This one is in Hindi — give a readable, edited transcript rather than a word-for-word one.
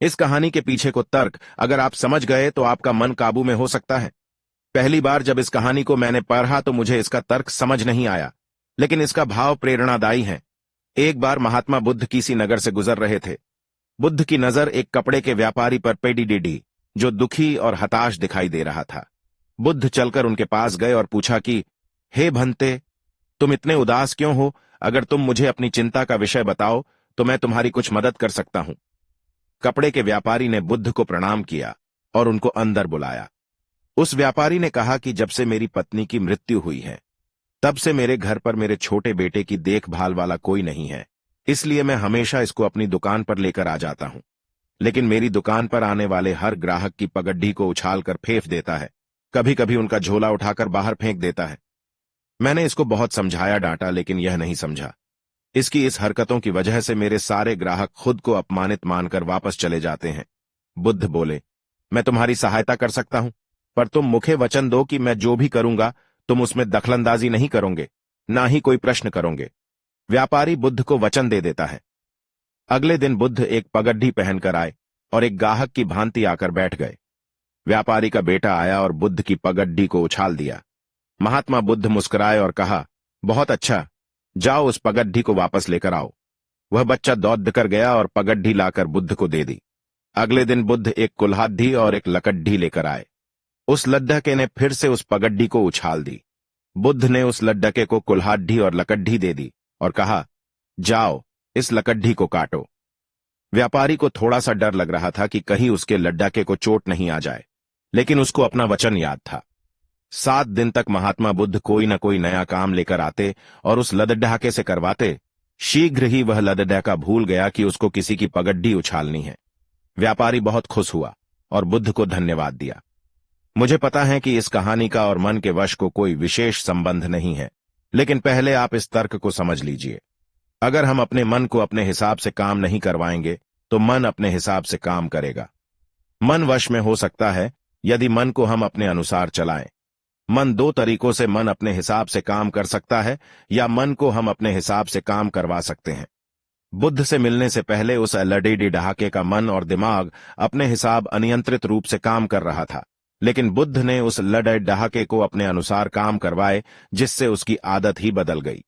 इस कहानी के पीछे को तर्क अगर आप समझ गए तो आपका मन काबू में हो सकता है। पहली बार जब इस कहानी को मैंने पढ़ा तो मुझे इसका तर्क समझ नहीं आया, लेकिन इसका भाव प्रेरणादायी है। एक बार महात्मा बुद्ध किसी नगर से गुजर रहे थे। बुद्ध की नजर एक कपड़े के व्यापारी पर पड़ी, जो दुखी और हताश दिखाई दे रहा था। बुद्ध चलकर उनके पास गए और पूछा कि हे भंते, तुम इतने उदास क्यों हो? अगर तुम मुझे अपनी चिंता का विषय बताओ तो मैं तुम्हारी कुछ मदद कर सकता हूं। कपड़े के व्यापारी ने बुद्ध को प्रणाम किया और उनको अंदर बुलाया। उस व्यापारी ने कहा कि जब से मेरी पत्नी की मृत्यु हुई है, तब से मेरे घर पर मेरे छोटे बेटे की देखभाल वाला कोई नहीं है, इसलिए मैं हमेशा इसको अपनी दुकान पर लेकर आ जाता हूं। लेकिन मेरी दुकान पर आने वाले हर ग्राहक की पगड्डी को उछालकर फेंक देता है, कभी कभी उनका झोला उठाकर बाहर फेंक देता है। मैंने इसको बहुत समझाया डांटा, लेकिन यह नहीं समझा। इसकी इस हरकतों की वजह से मेरे सारे ग्राहक खुद को अपमानित मानकर वापस चले जाते हैं। बुद्ध बोले, मैं तुम्हारी सहायता कर सकता हूं, पर तुम मुखे वचन दो कि मैं जो भी करूंगा तुम उसमें दखलंदाजी नहीं करोगे, ना ही कोई प्रश्न करोगे। व्यापारी बुद्ध को वचन दे देता है। अगले दिन बुद्ध एक पगड्डी पहनकर आए और एक गाहक की भांति आकर बैठ गए। व्यापारी का बेटा आया और बुद्ध की पगड्डी को उछाल दिया। महात्मा बुद्ध मुस्कुराए और कहा, बहुत अच्छा, जाओ उस पगड्डी को वापस लेकर आओ। वह बच्चा दौड़ कर गया और पगड्डी लाकर बुद्ध को दे दी। अगले दिन बुद्ध एक कुल्हाड़ी और एक लकड़ी लेकर आए। उस लड्ढके ने फिर से उस पगड्डी को उछाल दी। बुद्ध ने उस लड्ढके को कुल्हाड़ी और लकड़ी दे दी और कहा, जाओ इस लकड़ी को काटो। व्यापारी को थोड़ा सा डर लग रहा था कि कहीं उसके लड्ढके को चोट नहीं आ जाए, लेकिन उसको अपना वचन याद था। 7 दिन तक महात्मा बुद्ध कोई न कोई नया काम लेकर आते और उस लद्दाके से करवाते। शीघ्र ही वह लद्दाका भूल गया कि उसको किसी की पगड्डी उछालनी है। व्यापारी बहुत खुश हुआ और बुद्ध को धन्यवाद दिया। मुझे पता है कि इस कहानी का और मन के वश को कोई विशेष संबंध नहीं है, लेकिन पहले आप इस तर्क को समझ लीजिए। अगर हम अपने मन को अपने हिसाब से काम नहीं करवाएंगे तो मन अपने हिसाब से काम करेगा। मन वश में हो सकता है यदि मन को हम अपने अनुसार चलाएं। मन 2 तरीकों से मन अपने हिसाब से काम कर सकता है, या मन को हम अपने हिसाब से काम करवा सकते हैं। बुद्ध से मिलने से पहले उस लड़ेडी डहाके का मन और दिमाग अपने हिसाब अनियंत्रित रूप से काम कर रहा था, लेकिन बुद्ध ने उस लड़े डहाके को अपने अनुसार काम करवाए, जिससे उसकी आदत ही बदल गई।